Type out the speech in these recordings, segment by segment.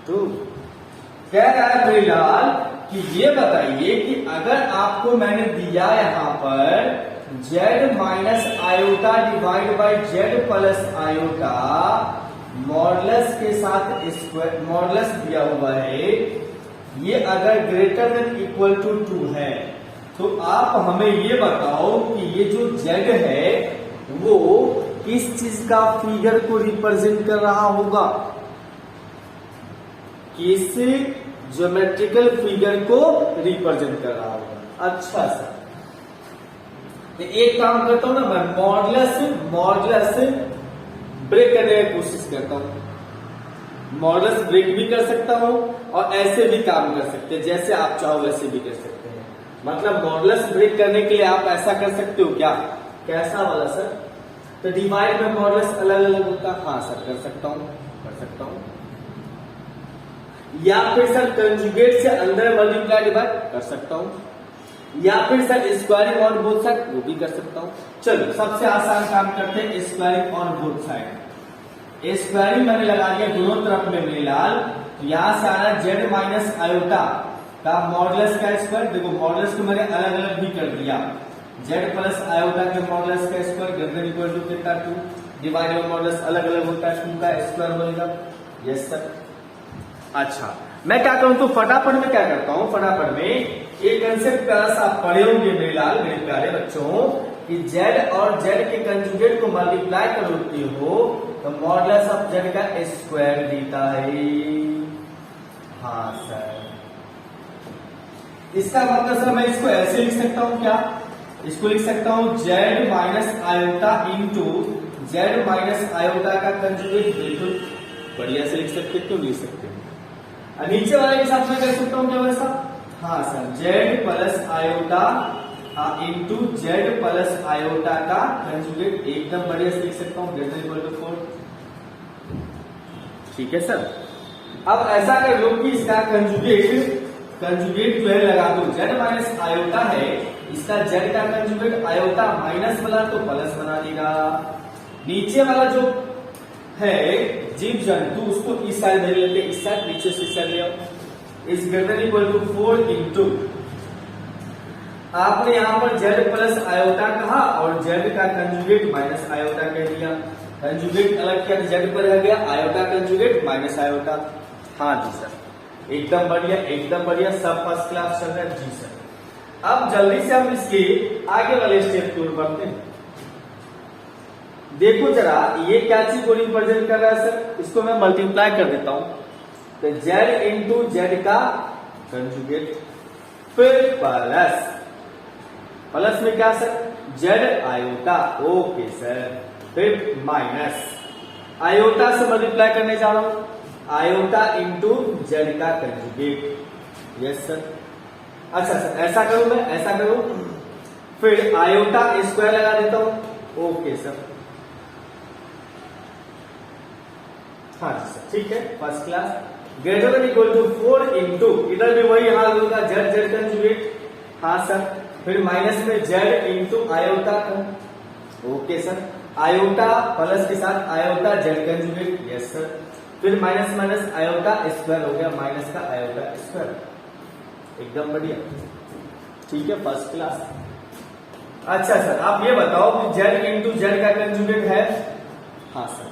2। कह रहा है फिलहाल कि ये बताइए कि अगर आपको मैंने दिया यहाँ पर z minus iota divide by z plus iota modulus के साथ स्क्वायर मॉडुलस दिया हुआ है, ये अगर ग्रेटर देन इक्वल टू 2 है तो आप हमें ये बताओ कि ये जो z है वो किस चीज का फिगर को रिप्रेजेंट कर रहा होगा, किस ज्योमेट्रिकल फिगर को रिप्रेजेंट कर रहा होगा। अच्छा सर, तो एक काम करता हूं ना मैं, मॉडुलस ब्रेक करने की कोशिश करता हूं। मॉडुलस ब्रेक भी कर सकता हूं और ऐसे भी काम कर सकते हैं, जैसे आप चाहो वैसे भी कर सकते हैं। मतलब मॉडुलस ब्रेक करने के लिए आप ऐसा कर सकते हो क्या, कैसा वाला सर, तो डिवाइड में मॉडुलस अलग अलग होता है। हाँ सर कर सकता हूं। या फिर सर कंजुगेट से अंदर मल्टीप्लाई डिवाइड कर सकता हूं, या फिर sir squaring on both side वो भी कर सकता हूं। चलो सबसे आसान काम करते हैं, squaring on both side. Squaring मैंने लगा दिया दोनों तरफ में मेरे लाल, यहां से आना z माइनस आयोटा का मॉडुलस का स्क्वायर। देखो मॉडुलस को मैंने अलग अलग भी कर दिया, z प्लस आयोटा के मॉडुलस का स्क्वायर ग्रेटर इक्वल टू कितना 2 डिवाइड बाय मॉडुलस अलग अलग होता है 2 का स्क्वायर बनेगा। Yes sir. अच्छा मैं क्या करूं तो फटाफट में क्या करता हूं, फटाफट में एक कंसेप्ट क्लास आप पढ़े होंगे मेरे लाल मेरे प्यारे बच्चों कि z और z के कंजुगेट को मल्टीप्लाई करते हो तो मॉडुलस ऑफ z का स्क्वायर देता है। हाँ सर, इसका मतलब सर मैं इसको ऐसे लिख सकता हूं क्या, इसको लिख सकता हूं z minus iota into z minus iota का कंजुगेट। बिल्कुल बढ़िया से लिख सकते, क्यों लिख सकते हैं। नीचे वाले के साथ में कर सकता हूं क्या वैसा, हाँ sir z plus iota into z plus iota का कंजुगेट एकदम बढ़िया से लिख सकता हूं ग्रेटर इक्वल टू 4। ठीक है सर। अब ऐसा कर लो कि इसका कंजुगेट जो है लगा दो, z माइनस आयोटा है, इसका z का कंजुगेट आयोटा माइनस वाला तो प्लस बना देगा। नीचे वाला जो है जीव जंतु उसको इस साइड ले लेते, इस साइड नीचे से इस साइड ले आओ। इस ग्रेटर इक्वल टू 4 इंटू आपने यहां पर z प्लस आयोटा कहा और z का कंजुगेट माइनस आयोटा कह दिया। कंजुगेट अलग किया z पर रह गया, आयोटा कंजुगेट माइनस आयोटा। हाँ जी सर एकदम बढ़िया सब फर्स्ट क्लास चल रहा है जी सर। अब जल्दी से हम इसके आगे वाले स्टेप की ओर बढ़ते हैं। देखो जरा ये क्या चीज को रिप्रेजेंट कर रहा है सर, इसको मैं मल्टीप्लाई कर देता हूं तो z इंटू जेड का कंजुगेट फिर प्लस में क्या sir z iota, okay sir, फिर माइनस आयोटा से मल्टीप्लाई करने जा रहा हूं, आयोटा इंटू जेड का कंजुगेट। Yes sir. अच्छा सर ऐसा करूं मैं, ऐसा करूं फिर आयोटा स्क्वायर लगा देता हूं। ओके सर, हाँ जी सर ठीक है first class. Greater than equal to 4 into इधर भी वही हाल होगा z कंजुगेट। हाँ सर, फिर माइनस में z इंटू आयोटा का। ओके सर, आयोटा प्लस के साथ iota z conjugate. Yes sir, फिर माइनस माइनस आयोटा स्क्वायर हो गया, माइनस का आयोटा स्क्वायर। एकदम बढ़िया ठीक है फर्स्ट क्लास। अच्छा सर आप ये बताओ कि z इंटू जेड का कंजुगेट है। हाँ सर,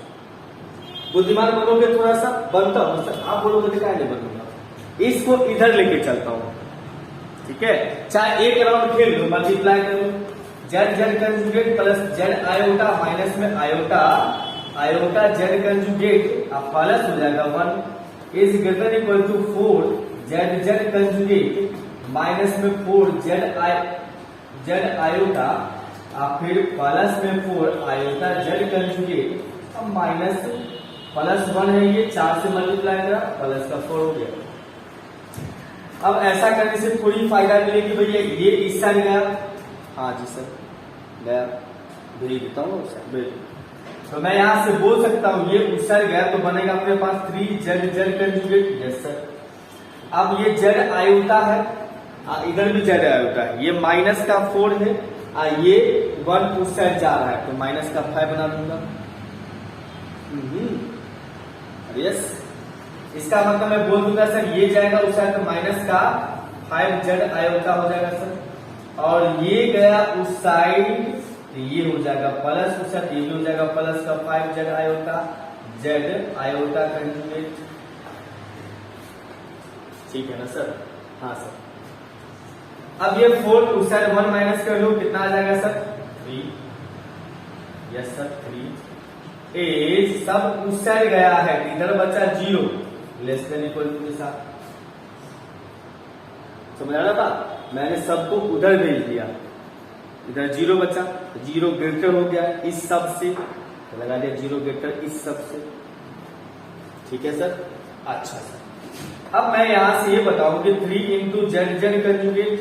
बुद्धिमान बनोगे थोड़ा सा, बनता हूं सर, आप बोलोगे तो क्या नहीं बनूंगा। इसको इधर लेके चलता हूं, ठीक है, चाहे एक राउंड खेल लो, मल्टीप्लाई करो, z conjugate plus z iota minus में आयोटा z कंजुगेट अब प्लस हो जाएगा 1 is greater equal to 4 z conjugate minus में 4 z आयोटा फिर प्लस में 4 आयोटा z कंजुगेट। अब माइनस प्लस 1 है, ये 4 से मल्टीप्लाई करा प्लस का 4 हो गया। अब ऐसा करने से थोड़ी फायदा मिलेगी भैया, ये इस साइड गया। हाँ जी सर गया, भेज देता हूँ तो मैं यहां से बोल सकता हूं ये उस साइड गया तो बनेगा अपने पास 3z कंजुगेट। Yes sir. अब ये z आयोटा है, इधर भी z आयोटा है, ये माइनस का 4 है, ये 1 उस साइड जा रहा है तो माइनस का 5 बना दूंगा। यस, इसका मतलब मैं बोल दूंगा सर ये जाएगा उस साइड माइनस का 5z आयोटा हो जाएगा सर, और ये गया उस साइड तो ये हो जाएगा प्लस, उस साइड ये भी हो जाएगा प्लस का 5z iota, z iota conjugate. ठीक है ना सर? हाँ सर। अब ये 4 उस साइड 1 माइनस कर लो, कितना आ जाएगा सर? 3। यस सर 3 इज सब उस साइड गया है, इधर बचा 0 लेस देन इक्वल टू के साथ। समझ आ रहा था? मैंने सबको उधर भेज दिया, इधर 0 बचा, 0 ग्रेटर हो गया इस सब से, तो लगा दिया 0 ग्रेटर इस सब से। ठीक है सर? अच्छा सर। अब मैं यहां से ये बताऊं कि 3 इंटू जेड जेड कंजुगेट,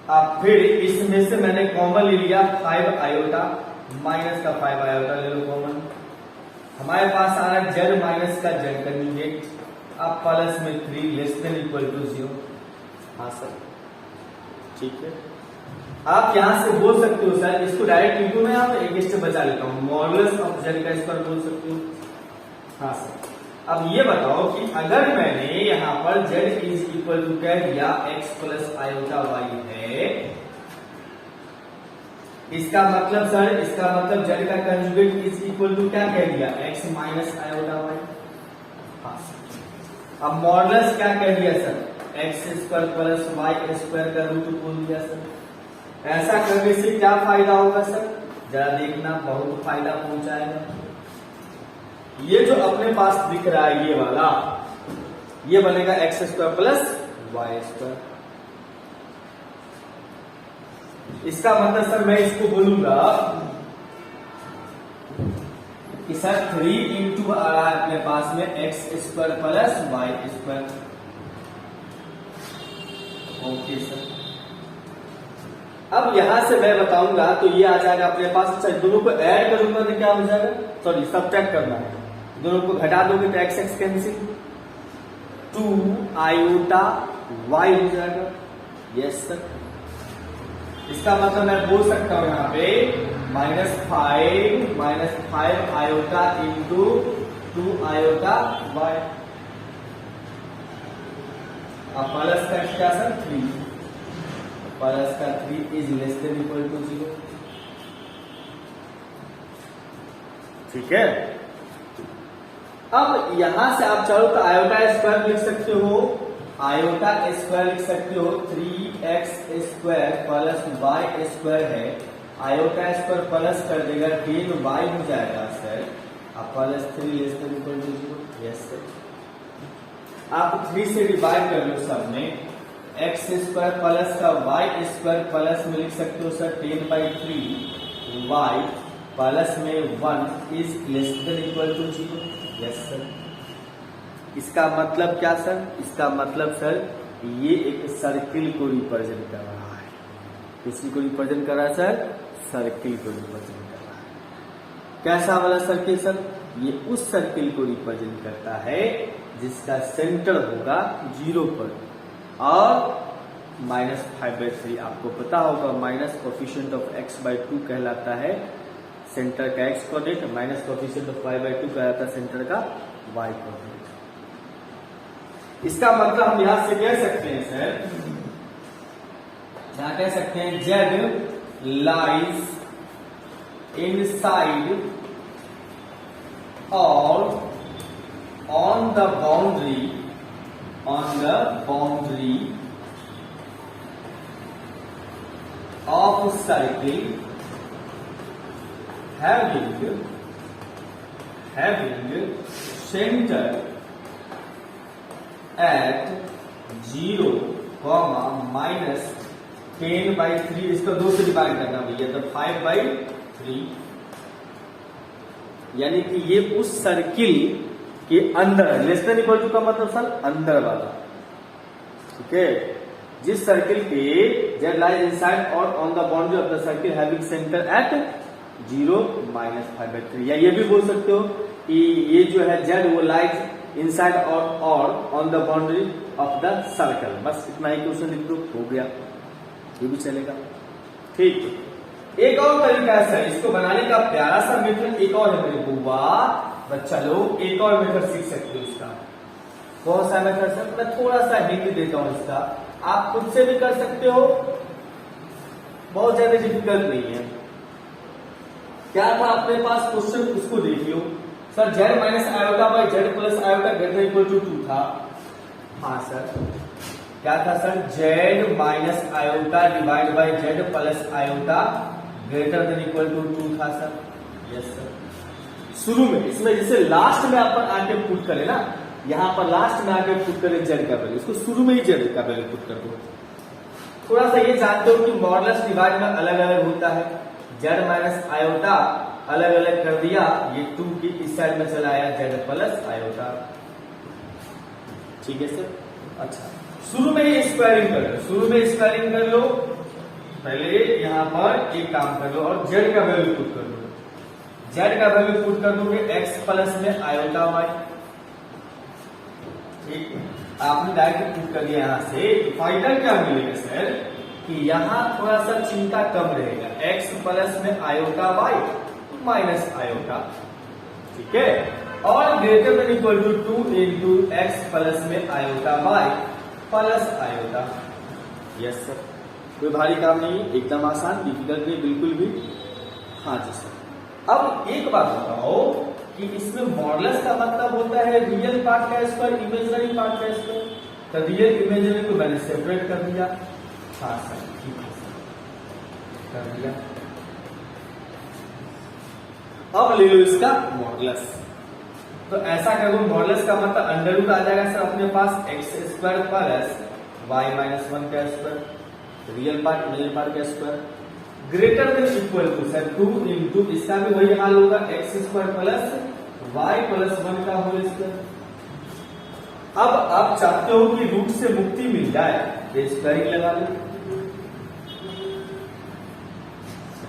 अब फिर इसमें से मैंने कॉमन ले लिया 5 आयोटा, माइनस का 5 आयोटा ले लो कॉमन, हमारे पास आ रहा है जेड माइनस का जेड कंजुगेट, अब प्लस में 3 लेस देन इक्वल टू 0। हाँ सर ठीक है। आप यहां से बोल सकते हो सर इसको डायरेक्ट इंटू में आप एक स्टेप बचा लेता हूं, मॉडुलस ऑफ जेड का स्क्वायर बोल सकते हो। हाँ सर। अब ये बताओ कि अगर मैंने यहां पर z इज इक्वल टू कह दिया x प्लस आयोटा y है, इसका मतलब सर, इसका मतलब z का कंजुगेट इज इक्वल टू क्या कह दिया? x minus iota y। हाँ सर। अब मॉडुलस क्या कह दिया sir? x square plus y square का रूट बोल दिया सर। ऐसा करने से क्या फायदा होगा सर? जरा देखना, बहुत फायदा पहुंचाएगा। ये जो अपने पास दिख रहा है ये वाला, ये बनेगा x square plus Y square. इसका मतलब सर मैं इसको बोलूंगा कि सर 3 इंटू आ रहा है अपने पास में x square plus Y square. Okay sir. अब यहां से मैं बताऊंगा तो ये आ जाएगा अपने पास। अच्छा दोनों को ऐड करूंगा तो क्या हो जाएगा? सॉरी सब्ट्रैक्ट करना है, दोनों को घटा दोगे तो x x cancel, 2 iota y हो जाएगा। Yes sir. इसका मतलब मैं बोल सकता हूं यहां पे -5 आयोटा इंटू 2 आयोटा वाई, अब प्लस का क्या सर? 3, प्लस का 3 is less than equal to 0। ठीक है। अब यहां से आप चाहो तो आयोटा स्क्वायर लिख सकते हो, आयोटा स्क्वायर लिख सकते हो, 3x square plus y square है, आयोटा स्क्वायर प्लस कर देगा 10y हो जाएगा सर, अब plus 3 less than equal to 0। Yes sir. आप 3 से डिवाइड कर लो सब में, x स्क्वायर प्लस का y स्क्वायर प्लस में लिख सकते हो सर 10/3 y प्लस में 1 is less than equal to 0। Yes sir. इसका मतलब क्या सर? इसका मतलब सर ये एक सर्किल को रिप्रेजेंट कर रहा है। किसी को रिप्रेजेंट कर रहा है सर? सर्किल को रिप्रेजेंट कर रहा है। कैसा वाला सर्किल सर? ये उस सर्किल को रिप्रेजेंट करता है जिसका सेंटर होगा 0 पर, और -5/3 आपको पता होगा माइनस कोफिशिएंट ऑफ x/2 कहलाता है सेंटर का x coordinate, minus coefficient of y/2 कहलाता है सेंटर का y कोऑर्डिनेट। इसका मतलब हम यहां से कह सकते हैं सर, यहां कह सकते हैं z लाइज इनसाइड और on the boundary of circle having center at 0, -10/3, इसको 2 से डिवाइड करना भैया तो 5/3, यानी कि ये उस सर्किल के अंदर, लेस देन इक्वल टू का मतलब सर अंदर वाला। ठीक है। जिस सर्किल के z लाइज इनसाइड और on the boundary of the circle having centre at 0 -5/3, या ये भी बोल सकते हो कि ये जो है z वो लाइज इनसाइड और on the boundary of the circle. बस इतना ही क्वेश्चन लिख दो, हो गया, ये भी चलेगा। ठीक है। एक और तरीका है सर इसको बनाने का, प्यारा सा मेथड एक और है मेरे बुआ, बच्चा लोग एक और मेथड सीख सकते हो इसका। कौन सा मेथड सर? मैं थोड़ा सा हिंट देता हूं इसका, आप खुद से भी कर सकते हो, बहुत ज्यादा डिफिकल्ट नहीं है। क्या था अपने पास क्वेश्चन, उसको देखियो sir. Z minus iota by z plus iota greater equal to 2 था। हाँ सर, क्या था sir? Z minus iota divide by z plus iota greater than equal to 2 था सर। Yes sir. शुरू में इसमें जैसे लास्ट में अपन आके पुट करें ना, यहां पर लास्ट में आके पुट करें जेड का वैल्यू, इसको शुरू में ही जेड का वैल्यू पुट कर दो। थोड़ा सा ये जानते हो कि मॉडुलस डिवाइड में अलग अलग होता है। जेड माइनस आयोटा अलग अलग कर दिया, ये 2 की इस साइड में चला आया जेड प्लस आयोटा। ठीक है सर। अच्छा, शुरू में ही स्क्वायरिंग कर लो, शुरू में स्क्वायरिंग कर लो। पहले यहां पर एक काम कर लो और जेड का वैल्यू पुट कर दो। जेड का वैल्यू पुट कर दोगे एक्स प्लस में आयोटा वाई। ठीक, आपने डायरेक्ट पुट कर दिया यहां से। फाइनल क्या मिलेगा सर कि यहां थोड़ा सा चिंता कम रहेगा, एक्स प्लस में आयोटा वाई माइनस आयोटा। ठीक है, और greater than equal to 2 into X plus में iota Y plus iota. Yes sir, कोई भारी काम नहीं, एकदम आसान, डिफिकल्ट नहीं बिल्कुल भी। हाँ जी सर। अब एक बात बताओ कि इसमें मॉडुलस का मतलब होता है रियल पार्ट का स्क्वायर, इमेजिनरी पार्ट का स्क्वायर। तो रियल इमेजिनरी को मैंने सेपरेट कर दिया। हाँ सर, ठीक है सर, कर दिया। अब ले लो इसका मॉडुलस। तो ऐसा करो, मॉडुलस का मतलब अंडर रूट आ जाएगा सर अपने पास X square plus Y minus 1 का square, real part imaginary part का square, greater than equal to sir 2 into, इसका भी वही हाल होगा, X square plus Y plus 1 का होल स्क्वायर। अब आप चाहते हो कि रूट से मुक्ति मिल जाए, ये स्क्वायरिंग लगा लो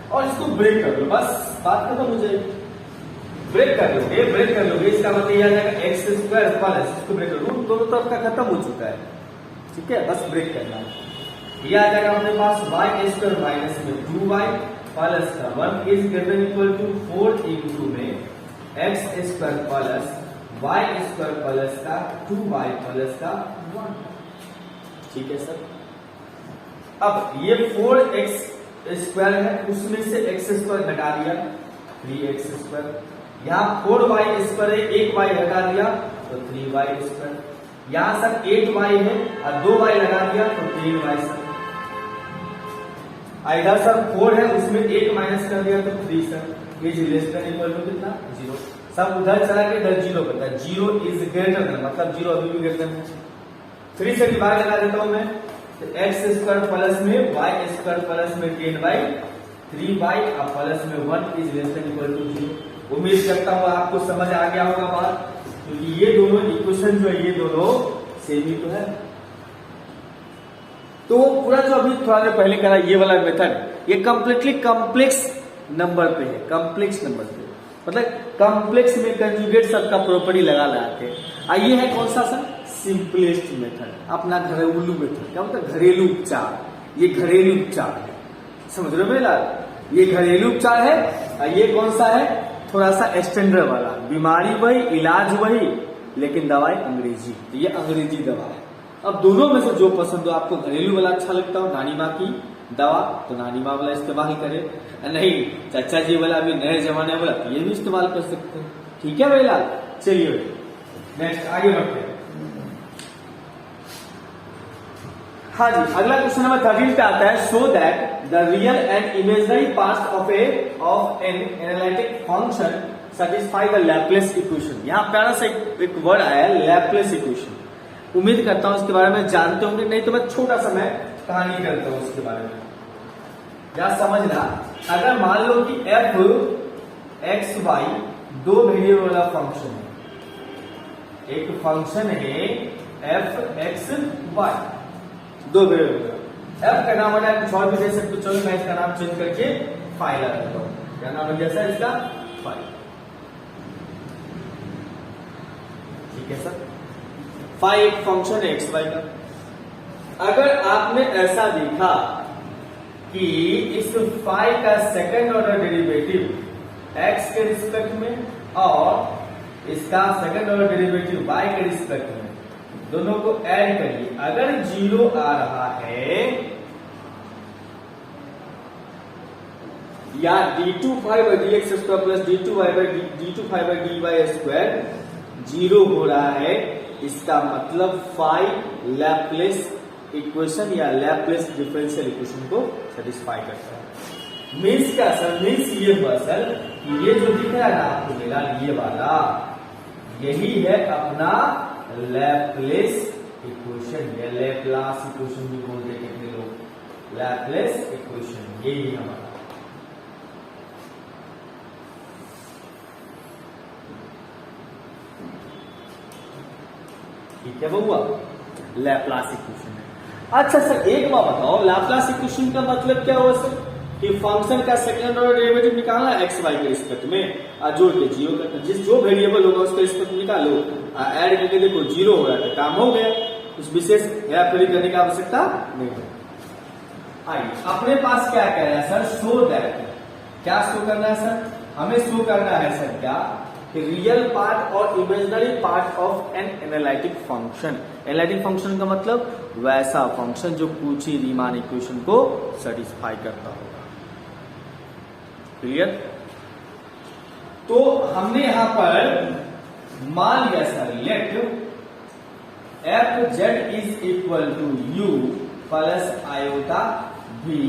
और इसको ब्रेक कर लो, बस बात खत्म हो जाएगी। ब्रेक कर लोगे, ब्रेक कर लोगे, इसका मतलब यह आ जाएगा एक्स स्क्वायर प्लस, इसको ब्रेक करो, रूट दोनों तरफ का खत्म हो चुका है। ठीक है, बस ब्रेक करना है। यह आ जाएगा अपने पास वाई स्क्वायर माइनस में 2y प्लस का 1 is greater than equal to 4 into में x square plus Y square plus का 2y प्लस का 1। ठीक है सर। अब ये 4x स्क्वायर है, उसमें से x स्क्वायर घटा दिया 3x स्क्वायर, यहाँ 4y स्क्वायर है, 1y हटा दिया तो 3y स्क्वायर, यहाँ सर 8y है और 2y लगा दिया तो 3y सर। इधर सर 4 है, उसमें 1 माइनस कर दिया तो 3 sir. Is less than equal to कितना? 0। सब उधर चला के इधर 0 करता है, 0 इज ग्रेटर देन, मतलब 0 अभी भी ग्रेटर है। 3 से डिवाइड लगा देता हूं मैं, तो एक्स स्क्वायर प्लस में वाई स्क्वायर प्लस में 10y 3y और प्लस में 1 is less than equal to 0। उम्मीद करता हूं आपको समझ आ गया होगा बात, क्योंकि ये दोनों इक्वेशन जो है ये दोनों सेम ही तो है। तो पूरा जो अभी थोड़ा देर पहले करा ये वाला मेथड, ये कंप्लीटली कॉम्प्लेक्स नंबर पे है, कॉम्प्लेक्स नंबर पे, मतलब कॉम्प्लेक्स में कंजुगेट सबका प्रॉपर्टी लगा के। ये है कौन सा सर? सिंपलेस्ट मेथड, अपना घरेलू मेथड। क्या मतलब? घरेलू उपचार। ये घरेलू उपचार है, समझ रहे हो मेरा? ये घरेलू उपचार है और ये कौन सा है? थोड़ा सा एक्सटेंडर वाला। बीमारी वही, इलाज वही, लेकिन दवाई अंग्रेजी। ये अंग्रेजी दवा है। अब दोनों में से जो पसंद हो, आपको घरेलू वाला अच्छा लगता हो, नानी माँ की दवा, तो नानी माँ वाला इस्तेमाल करें। नहीं चाचा जी वाला अभी नए जमाने वाला, तो ये भी इस्तेमाल कर सकते हैं। ठीक है भैया, चलिए नेक्स्ट आगे बढ़ते हैं। हाँ जी, अगला क्वेश्चन नंबर 13 पे आता है, show that the real and imaginary parts of an analytic function satisfy the Laplace equation. यहाँ प्यारा सा एक वर्ड आया है, लैपलेस इक्वेशन। उम्मीद करता हूं इसके बारे में जानते होंगे, नहीं तो मैं छोटा सा मैं कहानी करता हूं उसके बारे में। क्या समझना, अगर मान लो कि f x y दो वेरिएबल वाला फंक्शन है, एक फंक्शन है f x y दो वेरिएबल, f का नाम है कुछ और भी दे सकते, चलो मैं इसका नाम चेंज करके फाइल रखता हूं। क्या नाम है जैसा इसका? फाइल। ठीक है सर। फाइव फंक्शन है एक्स वाई का। अगर आपने ऐसा देखा कि इस फाइव का सेकंड ऑर्डर डेरिवेटिव एक्स के रिस्पेक्ट में और इसका सेकंड ऑर्डर डेरिवेटिव y के रिस्पेक्ट में, दोनों को ऐड करिए। अगर 0 आ रहा है या d2ϕ/dx² प्लस d2y/dy² 0 हो रहा है, इसका मतलब फाई लैप्लेस इक्वेशन या लैप्लेस डिफरेंशियल इक्वेशन को सेटिस्फाई करता है। मीन्स क्या सर? मीन्स ये बसल ये जो दिख रहा है ना आपको मेरा ये वाला, यही है अपना लैप्लेस इक्वेशन या लैप्लास इक्वेशन भी बोलते हैं कितने लोग, लैप्लेस इक्वेशन यही हमारा। ठीक है बउआ, लैप्लास इक्वेशन है। अच्छा सर एक बात बताओ, लैप्लास इक्वेशन का मतलब क्या हुआ सर? कि फंक्शन का सेकंड ऑर्डर डेरिवेटिव निकालना है एक्स वाई के रिस्पेक्ट में, जोड़ के जीरो करना, जिस जो वेरिएबल होगा उसके रिस्पेक्ट में निकालो, ऐड करके देखो 0 हो रहा है, काम हो गया, उस विशेष हेराफेरी करने की आवश्यकता नहीं है। आइए अपने पास क्या कह रहा है सर? शो दैट, क्या शो करना है सर? हमें शो करना है सर क्या कि रियल पार्ट और imaginary part of an analytic function. Analytic function का मतलब वैसा फंक्शन जो कूची रीमान इक्वेशन को सेटिस्फाई करता होगा। क्लियर? तो हमने यहां पर मान लिया sir, let f z is equal to u plus iota v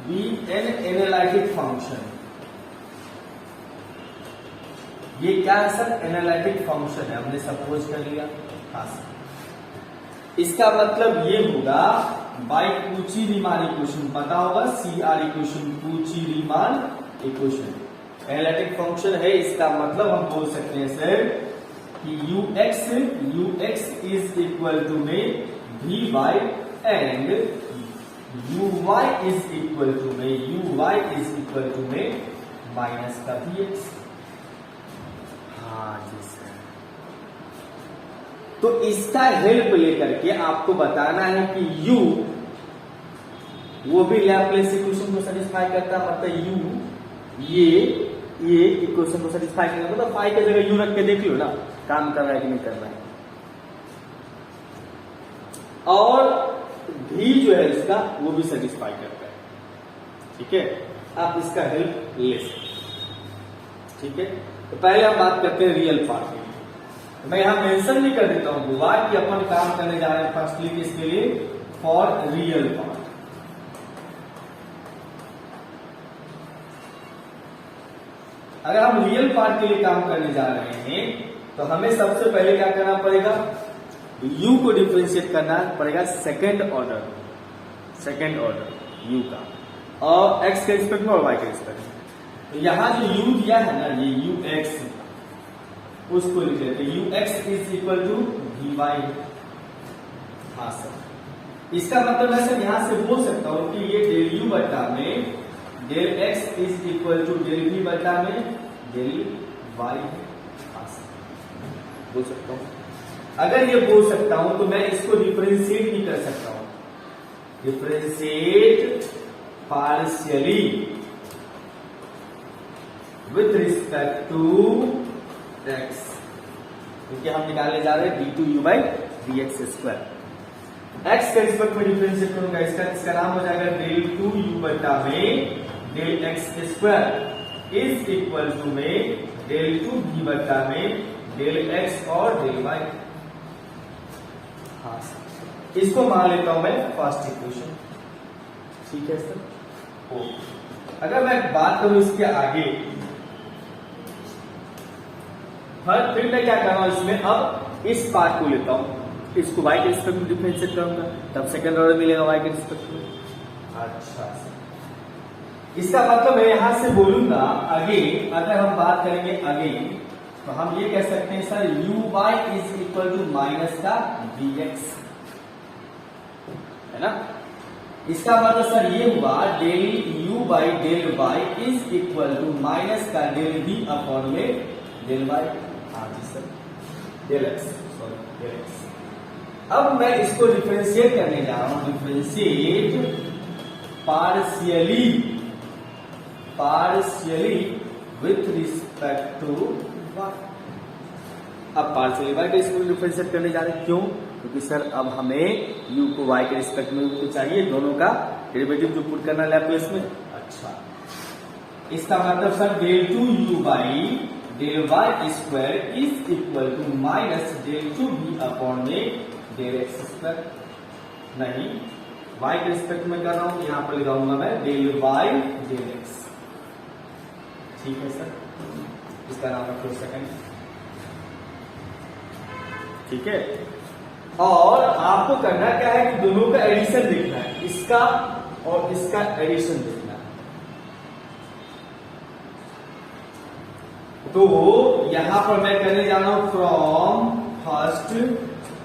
be an analytic function. ये क्या है सर? एनालिटिक फंक्शन है, हमने सपोज कर लिया। हाँ सर, इसका मतलब ये होगा बाई कूची रीमान इक्वेशन, पता होगा CR equation, Cauchy Riemann equation analytic function है। इसका मतलब हम बोल सकते हैं सर कि ux इज इक्वल टू में vy and uy is equal to में माइनस का vx। हाँ जी सर, तो इसका हेल्प लेकर के आपको बताना है कि u वो भी लैप्लेस इक्वेशन को सेटिस्फाई करता है, मतलब u ये इक्वेशन को सेटिस्फाई करेगा, मतलब फाई की जगह u रख के देख लो ना काम कर रहा है कि नहीं कर रहा है। और v जो है इसका वो भी सेटिस्फाई करता है। ठीक है, आप इसका हेल्प ले सकते। ठीक है, तो पहले हम बात करते हैं रियल पार्ट के लिए। मैं यहां मेंशन नहीं कर देता हूं दोबारा कि अपन काम करने जा रहे हैं फर्स्टली किसके लिए? For real part. अगर हम रियल पार्ट के लिए काम करने जा रहे हैं तो हमें सबसे पहले क्या करना पड़ेगा? u को डिफरेंशिएट करना पड़ेगा सेकंड ऑर्डर u का, और x के रिस्पेक्ट में और y के रिस्पेक्ट में। तो यहां जो u दिया है ना, ये ux, उसको लिख लेते हैं ux is equal to vy। हाँ सर, इसका मतलब मैं सर यहां से बोल सकता हूं कि ये डेल u बटा में del x is equal to del v बटा में डेल y है। हाँ सर, बोल सकता हूं। अगर ये बोल सकता हूं तो मैं इसको डिफरेंशिएट नहीं कर सकता हूं, differentiate partially with respect to x, क्योंकि हम निकालने जा रहे हैं d2u/dx²। x के रिस्पेक्ट में डिफरेंशिएट करूंगा, इसका नाम हो जाएगा डेल 2u बटा में del x² is equal to में डेल 2v बटा में डेल x और डेल y। हाँ सर, इसको मान लेता हूं मैं फर्स्ट इक्वेशन। ठीक है सर, अगर मैं बात करूं इसके आगे, फिर मैं क्या कर रहा हूं इसमें? अब इस पार्ट को लेता हूं, इसको y के रिस्पेक्ट में डिफरेंशिएट करूंगा, तब सेकंड ऑर्डर मिलेगा y के रिस्पेक्ट में। अच्छा, इसका मतलब मैं यहां से बोलूंगा अगेन, अगर हम बात करेंगे अगेन, तो हम ये कह सकते हैं sir uy is equal to minus का dx, है ना? इसका मतलब सर ये हुआ del u by del y is equal to minus का डेल v अपॉन में डेल y। हाँ जी sir, del x, sorry del x। अब मैं इसको डिफरेंशिएट करने जा रहा हूं, differentiate partially with respect to y। अब पार्शियल y के रिस्पेक्ट में डिफरेंशिएट करने जा रहे हैं, क्यों? क्योंकि सर अब हमें u को y के रिस्पेक्ट में तो चाहिए, दोनों का डेरिवेटिव जो पुट करना लैप्लेस में। अच्छा, इसका मतलब sir del 2u by del y square is equal to minus del 2v upon में del x स्क्वायर। नहीं, y के रिस्पेक्ट में कर रहा हूं, यहां पर लगाऊंगा मैं del y del x। ठीक है सर, इसका नाम रखो सेकंड। ठीक है, और आपको करना क्या है कि दोनों का एडिशन देखना है, इसका और इसका एडिशन देखना है। तो यहां पर मैं करने जा रहा हूं फ्रॉम फर्स्ट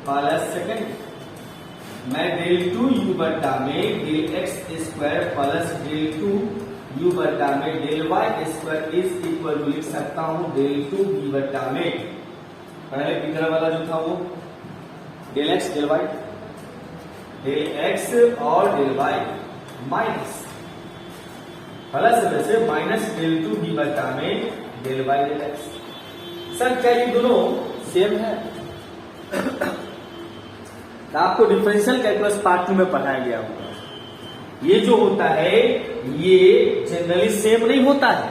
प्लस सेकंड। मैं del 2u बट्टा में del x square plus del 2u बट्टा में del y square is equal to लिख सकता हूं del 2v बट्टा में पहले किधर वाला जो था वो del x del x और del y माइनस प्लस में से माइनस del 2v बट्टा में del y del x। Sir क्या ये दोनों सेम है? तो आपको डिफरेंशियल कैलकुलस पार्ट 2 में पढ़ाया गया होगा। ये जो होता है ये जनरली सेम नहीं होता है,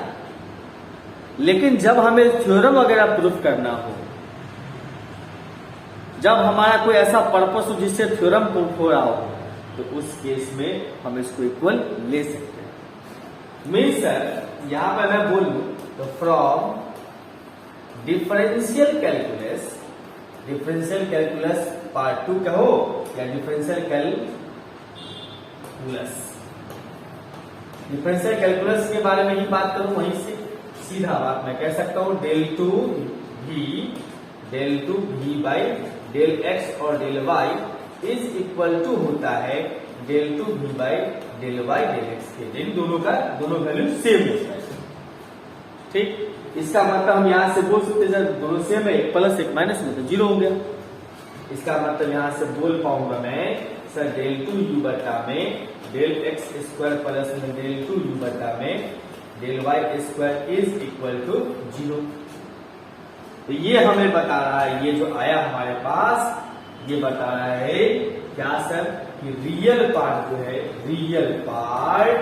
लेकिन जब हमें थ्योरम वगैरह प्रूफ करना हो, जब हमारा कोई ऐसा पर्पस हो जिससे थ्योरम प्रूफ हो रहा हो, तो उस केस में हम इसको इक्वल ले सकते हैं। मीन्स सर यहां पर मैं बोलूं तो फ्रॉम डिफरेंशियल कैलकुलस पार्ट 2 कहो या डिफरेंशियल कैलकुलस के बारे में ही बात करूं, वहीं से सीधा बात मैं कह सकता हूं del 2v by del x और del y is equal to होता है del 2v by del y del x के। दोनों वैल्यू सेम होता है। ठीक, इसका मतलब हम यहां से बोल सकते हैं दोनों सेम है, एक प्लस एक माइनस में तो जीरो हो गया। इसका मतलब यहां से बोल पाऊंगा मैं सर del 2u बट्टा में del x स्क्वायर प्लस में del 2u बट्टा में del y square is equal to 0। तो ये हमें बता रहा है, ये जो आया हमारे पास ये बता रहा है क्या सर कि रियल पार्ट जो है, रियल पार्ट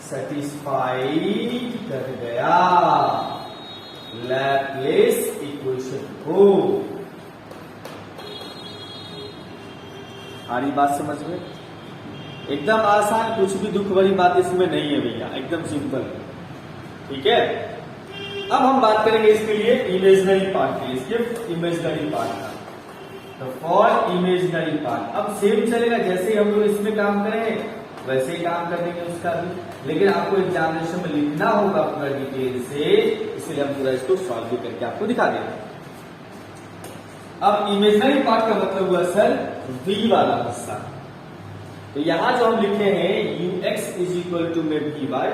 सेटिस्फाइड कर गया लैप्लेस इक्वेशन को। आ रही बात समझ में? एकदम आसान, कुछ भी दुख भरी बात इसमें नहीं है भैया, एकदम सिंपल। ठीक है, अब हम बात करेंगे इसके लिए इमेजिनरी पार्ट के लिए, इसके इमेजिनरी पार्ट का। तो फॉर इमेजिनरी पार्ट अब सेम चलेगा, जैसे हम लोग इसमें काम करें वैसे ही काम कर देंगे उसका भी, लेकिन आपको एग्जामिनेशन में लिखना होगा पूरा डिटेल से, इसलिए हम पूरा इसको सॉल्व भी करके आपको दिखा देंगे। अब इमेजिनरी पार्ट का मतलब हुआ सर v वाला हिस्सा। तो यहां जो हम लिखे हैं ux इज इक्वल टू में vy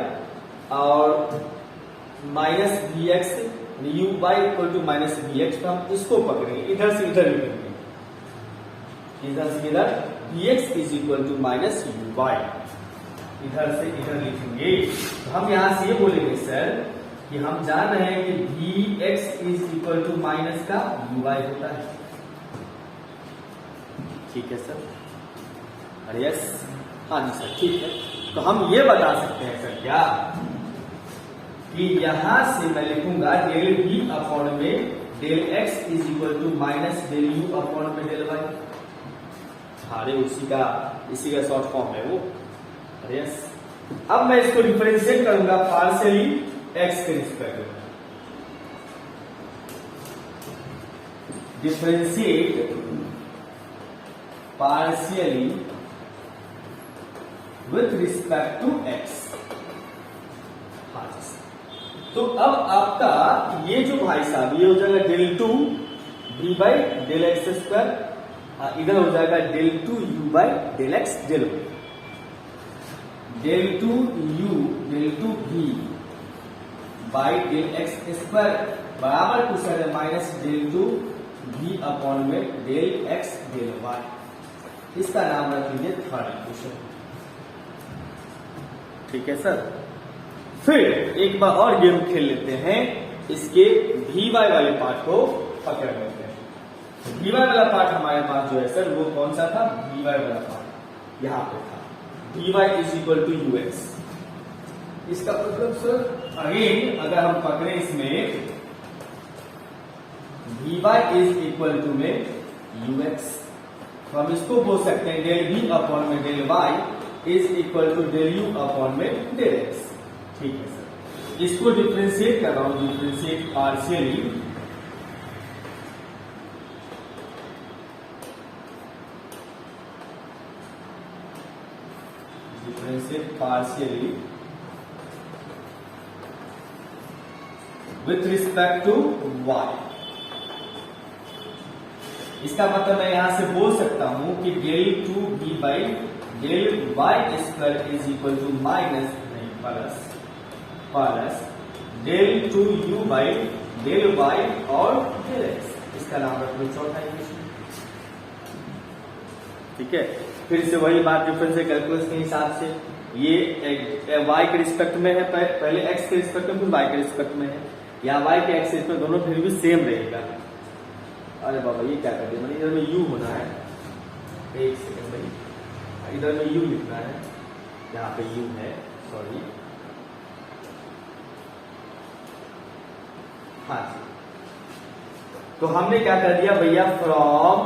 और minus vx, uy equal to minus vx, तो हम इसको पकड़ेंगे, इधर से इधर लिखेंगे, इधर से इधर vx is equal to minus uy, इधर से इधर लिखेंगे। तो हम यहां से ये बोलेंगे सर कि हम जान रहे हैं कि vx is equal to minus का uy होता है। ठीक है सर, अरे यस, हाँ जी सर, ठीक है। तो हम ये बता सकते हैं सर क्या कि यहां से मैं लिखूंगा del v अपॉन में del x is equal to minus del u upon में del y। अरे इसी का शॉर्ट फॉर्म है वो। अरे यस, अब मैं इसको डिफरेंशिएट करूंगा पार्शियली x के रिस्पेक्ट में। Differentiate partially with respect to x। हाँ जी, तो अब आपका ये जो भाई साहब ये हो जाएगा del 2 v by del x square, इधर हो जाएगा del 2u by del x del y, del 2u del 2v by del x square बराबर to sir minus del 2v upon में del x del y। इसका नाम रख लीजिए third equation. ठीक है सर, फिर एक बार और गेम खेल लेते हैं इसके वी वाई वाले पार्ट को पकड़ लेते हैं। वी वाई वाला पार्ट हमारे पास जो है सर वो कौन सा था, वी वाई वाला पार्ट यहाँ पे था, v y is equal to u x. इसका मतलब सर अगेन अगर हम पकड़े इसमें v y is equal to में यू एक्स, तो हम इसको बोल सकते हैं डेल वी अपॉन में del y is equal to del u upon में डेल एक्स। ठीक है सर, इसको डिफ्रेंशिएट कर रहा हूं, differentiate partially, differentiate partially with respect to y. इसका मतलब मैं यहां से बोल सकता हूं कि del two V by del Y square is equal to minus नहीं plus del two U by del Y और डेल एक्स। इसका नाम रख लो चौथा इक्वेशन। ठीक है, फिर से वही बात डिफरेंशियल कैलकुलस के हिसाब से, ये वाई के रिस्पेक्ट में है, पहले एक्स के रिस्पेक्ट में फिर वाई के रिस्पेक्ट में है, या वाई के एक्स में दोनों फिर भी सेम रहेगा। अरे बाबा ये क्या कर दिया मैंने, इधर में यू होना है, एक सेकंड भाई, इधर में यू लिखना है, यहाँ पे यू है, सॉरी। हाँ जी, तो हमने क्या कर दिया भैया, फ्रॉम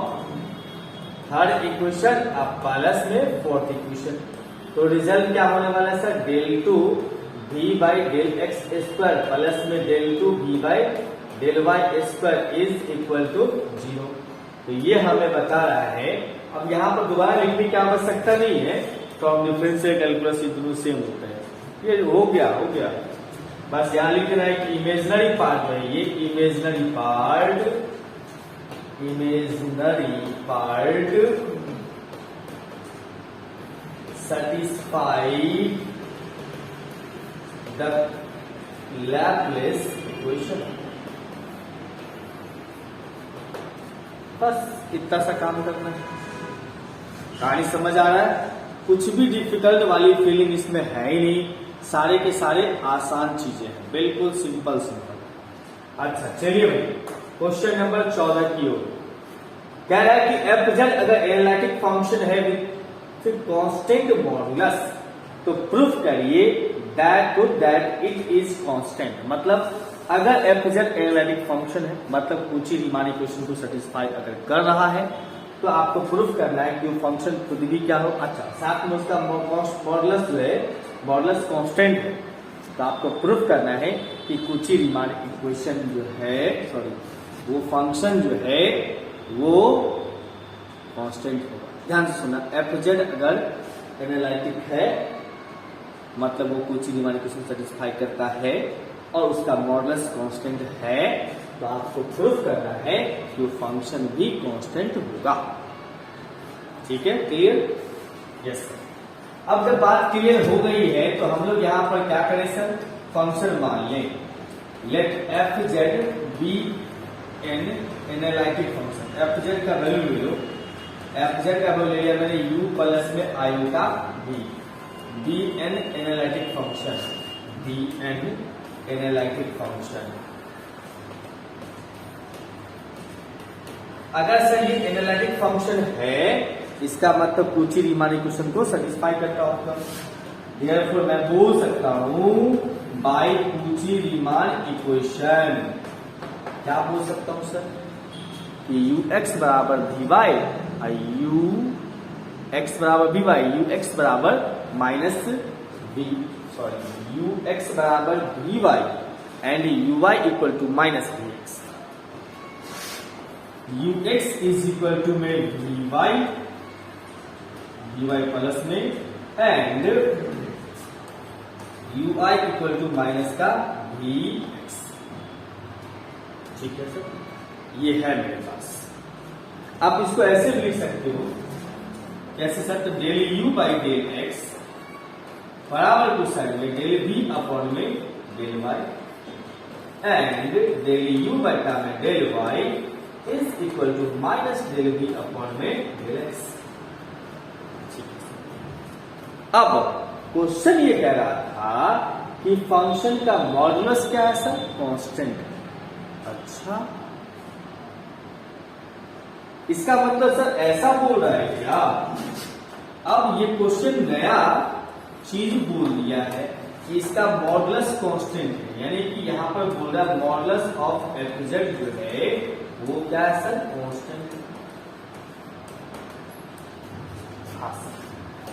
थर्ड इक्वेशन अब प्लस में फोर्थ इक्वेशन, तो रिजल्ट क्या होने वाला है sir, del two V by del X square plus में del two V by del Y square is equal to 0। तो ये हमें बता रहा है, अब यहाँ पर दोबारा लिखने की आवश्यकता नहीं है, फ्रॉम डिफरेंशियल कैलकुलस ये दोनों सेम होता है, ये हो गया। बस यहाँ लिखना है कि इमेजनरी पार्ट में, ये imaginary part satisfy the Laplace equation। बस इतना सा काम करना है, कहानी समझ आ रहा है, कुछ भी डिफिकल्ट वाली फीलिंग इसमें है ही नहीं, सारे के सारे आसान चीजें हैं, बिल्कुल सिंपल। अच्छा चलिए भाई, क्वेश्चन नंबर 14 की ओर कह रहा है कि एफ जेड अगर एनालिटिक फंक्शन है विद कांस्टेंट मॉडुलस, तो प्रूफ करिए दैट इट इज कांस्टेंट। मतलब अगर एफ जेड एनालिटिक फंक्शन है, मतलब कुछ ही रीमान इक्वेशन को सेटिस्फाई अगर कर रहा है, तो आपको प्रूफ करना है कि वो फंक्शन खुद भी क्या हो। अच्छा, साथ में उसका मॉडुलस जो है, मॉडुलस कांस्टेंट है, तो आपको प्रूफ करना है कि कुछ ही रीमान इक्वेशन जो है, सॉरी वो फंक्शन जो है वो कांस्टेंट होगा। ध्यान से सुनना, एफ जेड अगर एनालिटिक है मतलब वो कुछ ही रीमान इक्वेशन सेटिस्फाई करता है और उसका मॉडुलस कांस्टेंट है, तो आपको प्रूफ करना है कि वो फंक्शन भी कांस्टेंट होगा। ठीक है, क्लियर? Yes sir. अब जब बात क्लियर हो गई है तो हम लोग यहाँ पर क्या करें सर, फंक्शन मान लें, let f z be an analytic function. F z का वैल्यू ले लो, एफ जेड का वैल्यू ले लिया मैंने यू प्लस में iota be an analytic function, be an analytic function. अगर सर ये एनालिटिक फंक्शन है, इसका मतलब कुछ ही रीमान इक्वेशन को सेटिस्फाई करता होगा। देयरफॉर मैं बोल सकता हूं बाय कुची रीमान इक्वेशन, क्या बोल सकता हूं सर, कि यू एक्स बराबर वी वाई, यू एक्स बराबर वी वाई, यू एक्स बराबर minus V, sorry U X बराबर V Y and U Y equal to minus V X. U X is equal to में V Y plus में and U I equal to minus का V X. ठीक है sir, ये है मेरे पास। आप इसको ऐसे भी लिख सकते हो, कैसे सर, तो del you by del x बराबर टू साइड में डेल वी अपॉन में del y and del u बटा में del y is equal to minus del v upon में डेल एक्स। अब क्वेश्चन ये कह रहा था कि फंक्शन का मॉडुलस क्या है सर, कांस्टेंट है। अच्छा, इसका मतलब सर ऐसा बोल रहा है क्या? अब ये क्वेश्चन नया चीज बोल दिया है कि इसका मॉडुलस कांस्टेंट है, यानी कि यहां पर बोल रहा है मॉडुलस ऑफ एफजेड जो है वो क्या है सर? कांस्टेंट। हाँ सर,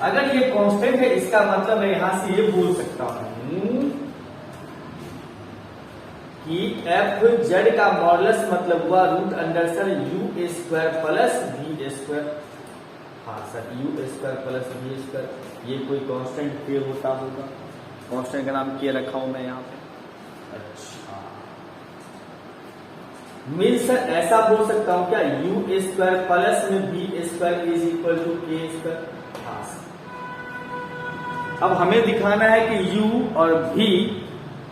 अगर ये कांस्टेंट है इसका मतलब मैं यहां से ये बोल सकता हूं कि एफ जेड का मॉडुलस मतलब हुआ root under sir U square plus B square. हाँ sir, U square plus B square, ये कोई कांस्टेंट फिर होता होगा, कांस्टेंट का नाम किया रखा हूं मैं यहाँ पे। अच्छा, मीन्स सर ऐसा बोल सकता हूं क्या? यू स्क्वायर प्लस में B square is equal to a square. हाँ सर, अब हमें दिखाना है कि u और v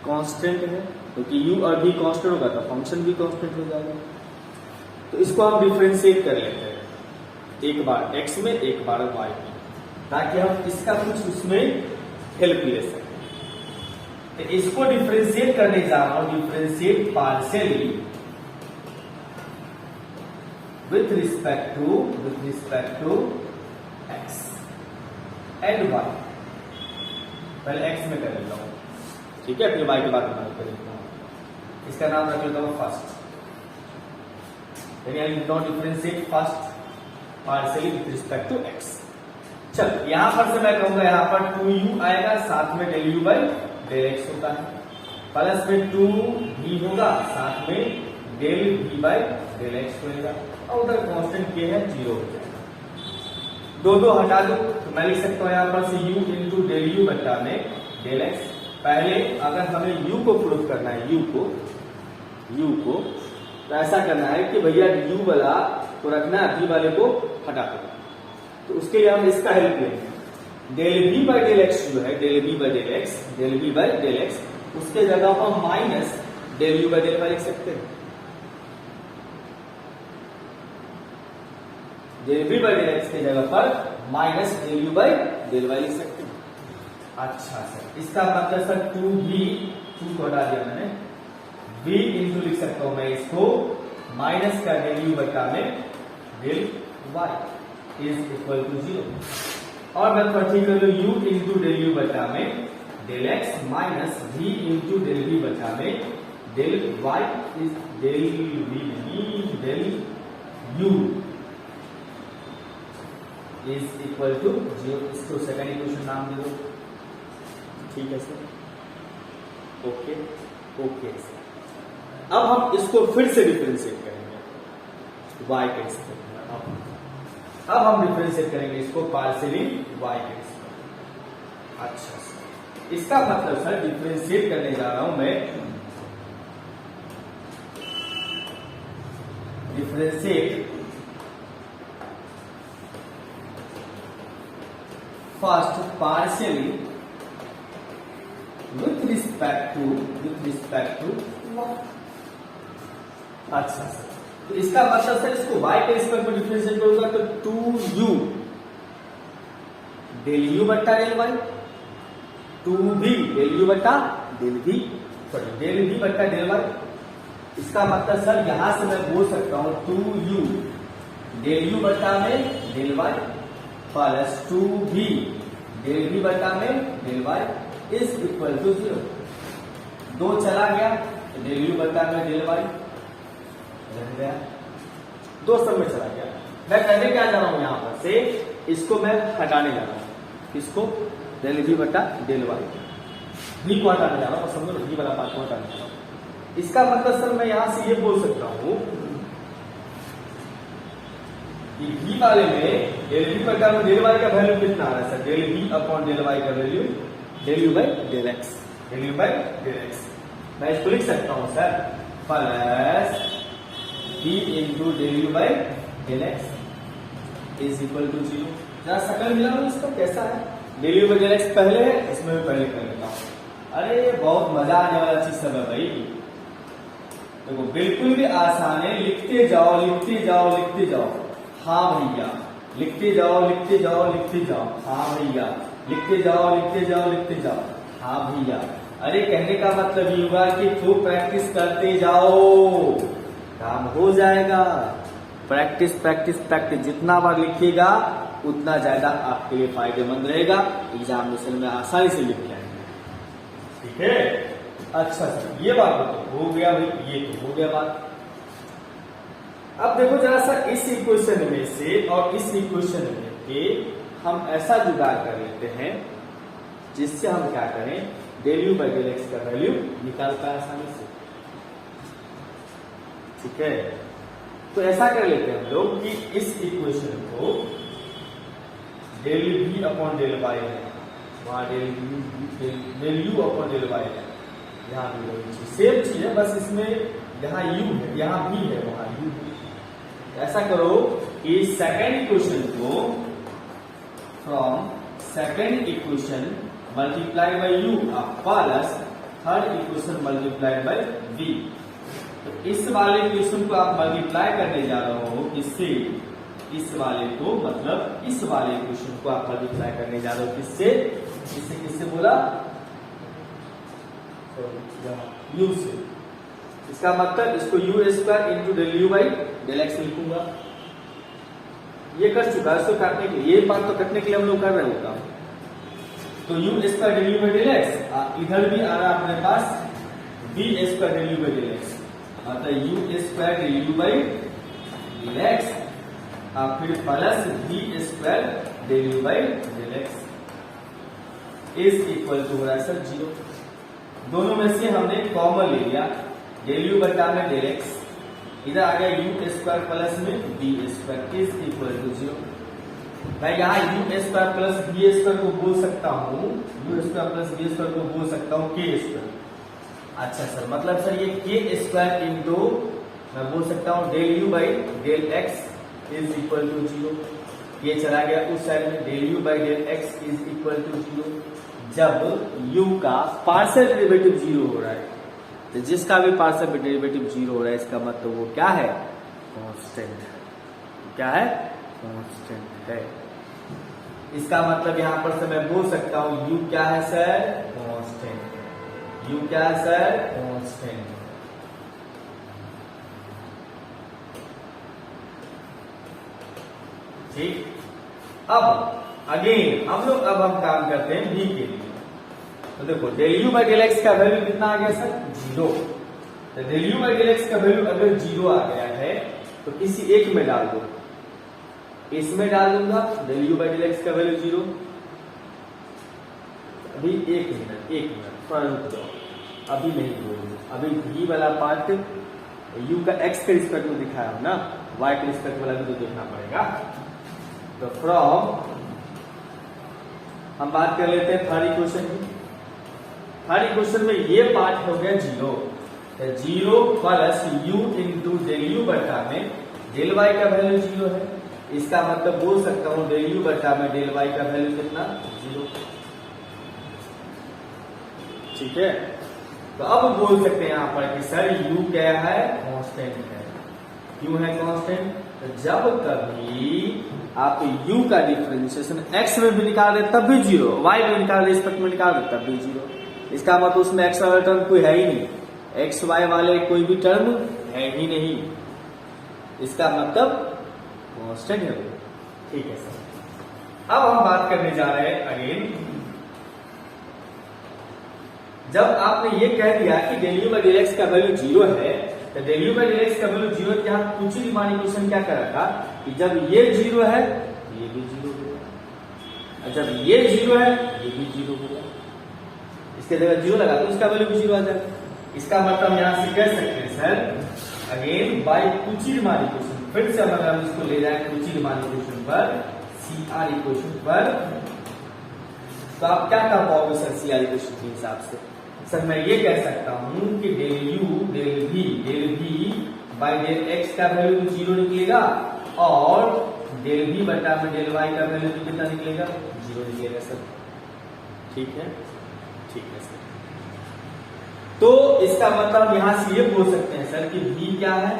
कांस्टेंट है, क्योंकि u और v कांस्टेंट होगा तो फंक्शन भी कांस्टेंट हो जाएगा। तो इसको हम डिफरेंशिएट कर लेते हैं, एक बार x में एक बार y में, ताकि हम इसका कुछ उसमें हेल्प ले सकें। तो इसको डिफरेंशिएट करने जा रहा हूं, differentiate partially with respect to x and y। पहले x में कर लेता हूं, ठीक है, फिर y के बाद में कर लेता हूं। इसका नाम रख लेता हूं फर्स्ट, यानी I will not differentiate first partially with respect to x। चल, यहां पर से मैं कहूंगा यहां पर 2u आएगा, साथ में del u by del x होता है, प्लस में 2v होगा, साथ में del v by del x होगा, और उधर कांस्टेंट के है 0 हो जाएगा। दो हटा दो तो मैं लिख सकता हूं यहां पर से u इंटू डेल u बटा में डेल x। पहले अगर हमें u को प्रूफ करना है, u को तो ऐसा करना है कि भैया u वाला को रखना है, v वाले को हटा दो। तो उसके लिए हम इसका हेल्प लेंगे, del v by del x जो है, del v by del x, del v by del x, उसके जगह हम minus del u by del y लिख सकते हैं। Del v by del x की जगह पर minus del u by del y लिख सकते हैं। अच्छा सर, इसका मतलब सर 2 को हटा दिया मैंने, v इंटू लिख सकता हूं मैं इसको माइनस का डेल u बटा में del y is equal to 0, और मैं particular u into del u बटा में del x minus v into del v बटा में del y is del v del u is equal to 0। इसको सेकेंड इक्वेशन नाम दे दो, ठीक है सर, ओके सर। अब हम इसको फिर से डिफरेंशिएट करेंगे, y के रिस्पेक्ट में। अब हम डिफरेंशिएट करेंगे इसको पार्शियली y के रिस्पेक्ट में। अच्छा सर, इसका मतलब सर डिफरेंशिएट करने जा रहा हूं मैं, differentiate first partially with respect to y। अच्छा सर, तो इसका मतलब सर इसको y के रिस्पेक्ट में डिफरेंशिएट करूंगा तो 2u डेल u बट्टा del y, 2v del u बट्टा del v, sorry del v बट्टा डेल y। इसका मतलब सर यहां से मैं बोल सकता हूं 2u डेल u बट्टा में del y plus 2v del v बट्टा में del y is equal to 0। 2 चला गया तो डेल u बट्टा में डेल y रह गया, 2 सब में चला गया। मैं करने क्या जा रहा हूं, यहां पर से इसको मैं हटाने जा रहा हूं, इसको डेल v बट्टा डेल y, v को हटाने जा रहा हूं, समझो v वाला पार्ट को हटाने जा रहा हूं। इसका मतलब सर मैं यहां से ये बोल सकता हूं कि v वाले में डेल v बटा में डेल y का वैल्यू कितना आ रहा है sir? Del v upon del y का value del u by del x, del u by del x। मैं इसको लिख सकता हूं sir plus v into del u by del x is equal to 0। जरा शकल मिला लो इसका कैसा है, del u by del x पहले है, इसमें भी पहले कर लेता हूं। अरे बहुत मजा आने वाला चीज सब है भाई, देखो बिल्कुल भी आसान है, लिखते जाओ लिखते जाओ लिखते जाओ। हाँ भैया, लिखते जाओ लिखते जाओ लिखते जाओ। हाँ भैया, लिखते जाओ लिखते जाओ लिखते जाओ। हाँ भैया, अरे कहने का मतलब ये हुआ कि खूब प्रैक्टिस करते जाओ, काम हो जाएगा। प्रैक्टिस प्रैक्टिस प्रैक्टिस, जितना बार लिखिएगा उतना ज्यादा आपके लिए फायदेमंद रहेगा, एग्जामिनेशन में आसानी से लिख जाएंगे। ठीक है, अच्छा सर ये बात तो हो गया भाई, ये तो हो गया बात। अब देखो जरा सा इस इक्वेशन में से और इस इक्वेशन में के हम ऐसा जुगाड़ कर लेते हैं जिससे हम क्या करें, del you by del x का वैल्यू निकाल पाए आसानी से। ठीक है, तो ऐसा कर लेते हैं हम लोग कि इस इक्वेशन को del v upon del y है, वहां del u upon del y है, यहाँ भी वही चीज सेम चीज है, बस इसमें यहाँ यू है, यहाँ भी है, वहां यू है। ऐसा करो कि सेकेंड इक्वेशन को from second equation multiply by u plus third equation multiply by v. तो इस वाले इक्वेशन को आप मल्टीप्लाई करने जा रहे हो किससे, इस वाले को, मतलब इस वाले इक्वेशन को आप मल्टीप्लाई करने जा रहे हो किससे, किससे बोला, यू से। इसका मतलब इसको u square into del you by del x लिखूंगा। ये कर चुका है, इसको काटने के लिए, ये बात तो कटने के लिए हम लोग कर रहे होगा। तो U square del you by del X, इधर भी आ रहा है अपने पास B square del you by del X, मतलब U square del you by del X, फिर plus B square del you by del x is equal to हो रहा है सर 0। दोनों में से हमने कॉमन ले लिया, डेल यू बटा में डेल एक्स, इधर आ गया यू स्क्वायर प्लस में B square is equal to 0। मैं यहाँ u square plus B square को बोल सकता हूँ, u square plus B square को बोल सकता हूँ के स्क्वायर। अच्छा सर, मतलब सर ये के स्क्वायर इंटू मैं बोल सकता हूँ del you by del x is equal to 0। ये चला गया उस साइड में, del you by del x is equal to 0। जब u का पार्शियल डेरिवेटिव 0 हो रहा है, तो जिसका भी पार्शियल डेरिवेटिव 0 हो रहा है इसका मतलब वो क्या है, कांस्टेंट। क्या है, कांस्टेंट है। इसका मतलब यहां पर से मैं बोल सकता हूं u क्या है सर, कांस्टेंट। u क्या है सर, कांस्टेंट। ठीक, अब अगेन हम लोग अब हम काम करते हैं v के लिए। तो देखो del you by del x का वैल्यू कितना आ गया सर, 0। तो del you by del x का वैल्यू अगर 0 आ गया है तो किसी एक में डाल दो, इसमें डाल दूंगा del you by del x का वैल्यू 0। अभी एक मिनट थोड़ा रुक जाओ, अभी नहीं बोलूंगा, अभी v वाला पार्ट u का x के रिस्पेक्ट में दिखाया हो ना, y के रिस्पेक्ट वाला भी तो देखना पड़ेगा। तो फ्रॉम हम बात कर लेते हैं थर्ड इक्वेशन की। थर्ड इक्वेशन में ये पार्ट हो गया 0, तो 0 plus u into del u बटा में डेल y का वैल्यू 0 है। इसका मतलब बोल सकता हूं डेल यू बटा में डेल y का वैल्यू कितना, 0। ठीक है, तो अब बोल सकते हैं यहां पर कि सर u क्या है, कांस्टेंट है। क्यों है कांस्टेंट, तो जब कभी आप u का डिफरेंशिएशन x में भी निकाल दे तब भी 0, y में निकाल दे रिस्पेक्ट में निकाल दे तब भी 0। इसका मतलब उसमें x वाला टर्म कोई है ही नहीं, x y वाले कोई भी टर्म है ही नहीं, इसका मतलब कांस्टेंट है। ठीक है सर, अब हम बात करने जा रहे हैं अगेन, जब आपने ये कह दिया कि del you by del x का वैल्यू 0 है, तो del you by del x का वैल्यू 0 यहाँ कुछ ही रीमान इक्वेशन क्या कर रहा था कि जब ये 0 है ये भी 0 होगा, जब ये 0 है ये भी 0 होगा, इसके जगह 0 लगा तो इसका वैल्यू भी 0 आ जाएगा। इसका मतलब यहां से कह सकते हैं सर अगेन बाई कुछ ही रीमान इक्वेशन, फिर से अगर हम इसको ले जाए कुछ ही रीमान इक्वेशन पर, CR इक्वेशन पर, तो आप क्या कर पाओगे सर CR इक्वेशन के हिसाब से, सर मैं ये कह सकता हूं कि del v by del x का वैल्यू 0 निकलेगा और डेल v बटा में डेल y का वैल्यू कितना निकलेगा, 0 निकलेगा सर। ठीक है, ठीक है सर। तो इसका मतलब यहां से ये बोल सकते हैं सर कि v क्या है,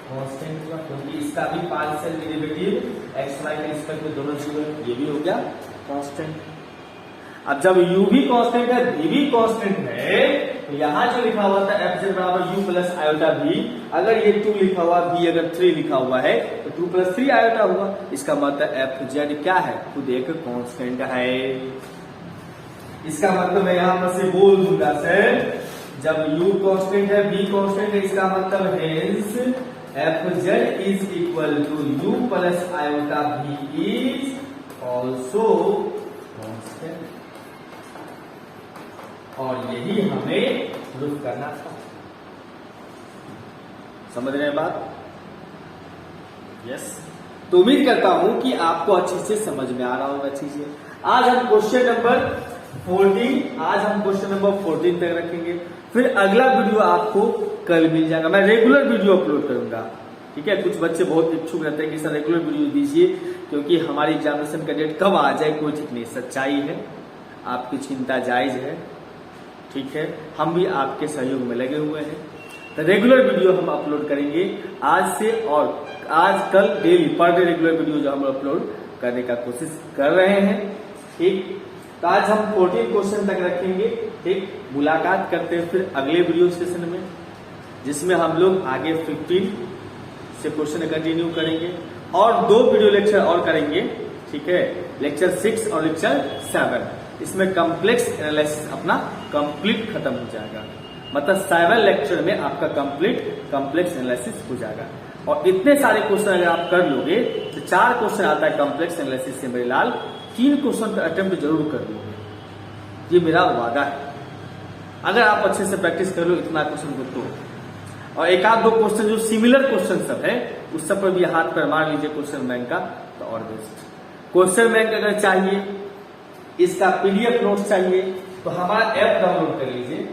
कांस्टेंट हुआ, क्योंकि इसका भी पार्शियल डेरिवेटिव x y के रिस्पेक्ट में दोनों 0 है, ये भी हो गया कांस्टेंट। अब जब u भी कांस्टेंट है v भी कांस्टेंट है तो यहाँ जो लिखा हुआ था एफ जेड बराबर u प्लस आयोटा v, अगर ये 2 लिखा हुआ v अगर 3 लिखा हुआ है तो 2 प्लस 3 आयोटा हुआ। इसका मतलब एफ जेड क्या है, खुद एक कांस्टेंट है। इसका मतलब मैं यहां पर से बोल दूंगा सर, जब u कांस्टेंट है v कांस्टेंट है, इसका मतलब है f z is equal to u plus iota v is also constant. और यही हमें प्रूफ करना था। समझ रहे हैं बात? यस। तो उम्मीद करता हूं कि आपको अच्छे से समझ में आ रहा होगा चीजें। आज हम क्वेश्चन नंबर 14 तक रखेंगे, फिर अगला वीडियो आपको कल मिल जाएगा। मैं रेगुलर वीडियो अपलोड करूंगा, ठीक है। कुछ बच्चे बहुत इच्छुक रहते हैं कि सर रेगुलर वीडियो दीजिए, क्योंकि हमारी एग्जामिनेशन का डेट कब आ जाए कोई ठीक नहीं। सच्चाई है, आपकी चिंता जायज है, ठीक है। हम भी आपके सहयोग में लगे हुए हैं। तो रेगुलर वीडियो हम अपलोड करेंगे आज से, और आज कल daily per day regular video जो हम अपलोड करने का कोशिश कर रहे हैं, ठीक। तो आज हम 14 क्वेश्चन तक रखेंगे, ठीक। मुलाकात करते हैं फिर अगले वीडियो सेशन में, जिसमें हम लोग आगे 15 से क्वेश्चन कंटिन्यू करेंगे और 2 वीडियो लेक्चर और करेंगे, ठीक है। लेक्चर 6 और लेक्चर 7, इसमें कॉम्प्लेक्स एनालिसिस अपना कंप्लीट खत्म हो जाएगा। मतलब 7 लेक्चर में आपका कंप्लीट कॉम्प्लेक्स एनालिसिस हो जाएगा। और इतने सारे क्वेश्चन अगर आप कर लोगे तो 4 क्वेश्चन आता है कॉम्प्लेक्स एनालिसिस से, मेरे लाल 3 क्वेश्चन का अटेम्प्ट जरूर कर लोगे, ये मेरा वादा है। अगर आप अच्छे से प्रैक्टिस कर लो इतना क्वेश्चन को तो, और एक आध 2 क्वेश्चन जो सिमिलर क्वेश्चन सब है उस सब पर भी हाथ पर मार लीजिए क्वेश्चन बैंक का, तो और बेस्ट। क्वेश्चन बैंक अगर चाहिए, इसका पीडीएफ नोट्स चाहिए, तो हमारा ऐप डाउनलोड कर लीजिए,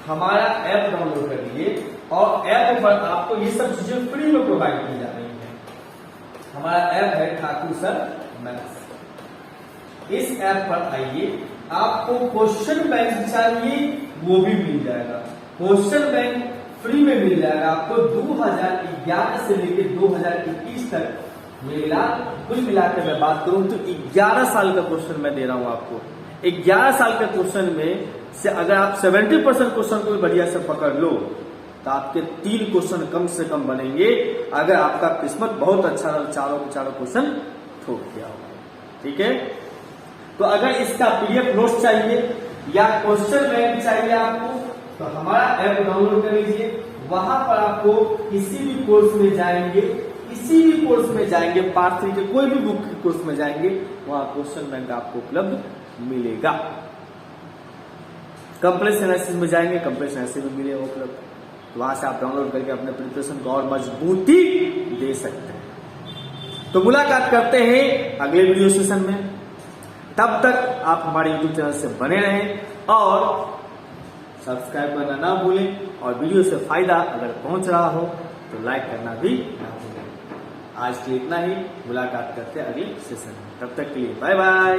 हमारा ऐप डाउनलोड कर लीजिए। और ऐप पर आपको ये सब चीजें फ्री में प्रोवाइड की जा रही है। हमारा ऐप है ठाकुर सर मैथ्स। इस ऐप पर आइए, आपको क्वेश्चन बैंक चाहिए वो भी मिल जाएगा। क्वेश्चन बैंक फ्री में मिल जाएगा आपको 2011 से लेकर 2021 तक। मेरा कुल मिलाकर मैं बात करूं तो 11 साल का क्वेश्चन मैं दे रहा हूं आपको। 11 साल के क्वेश्चन में से अगर आप 70% क्वेश्चन को भी बढ़िया से पकड़ लो तो आपके 3 क्वेश्चन कम से कम बनेंगे, अगर आपका किस्मत बहुत अच्छा रहा, चारों क्वेश्चन ठोक दिया होगा, ठीक है। तो अगर इसका पीडीएफ नोट्स चाहिए या क्वेश्चन बैंक चाहिए आपको, तो हमारा ऐप डाउनलोड कर लीजिए। वहां पर आपको किसी भी कोर्स में जाएंगे, किसी भी कोर्स में जाएंगे, पार्ट 3 के कोई भी बुक के कोर्स में जाएंगे, वहां क्वेश्चन बैंक आपको उपलब्ध मिलेगा। कॉम्प्लेक्स एनालिसिस में जाएंगे, कॉम्प्लेक्स एनालिसिस में मिलेगा उपलब्ध। तो वहां से आप डाउनलोड करके अपने प्रिपरेशन को और मजबूती दे सकते हैं। तो मुलाकात करते हैं अगले वीडियो सेशन में। तब तक आप हमारे YouTube चैनल से बने रहें और सब्सक्राइब करना ना भूलें, और वीडियो से फायदा अगर पहुंच रहा हो तो लाइक करना भी ना भूलें। आज के लिए इतना ही, मुलाकात करते हैं अगले सेशन में। तब तक के लिए बाय बाय।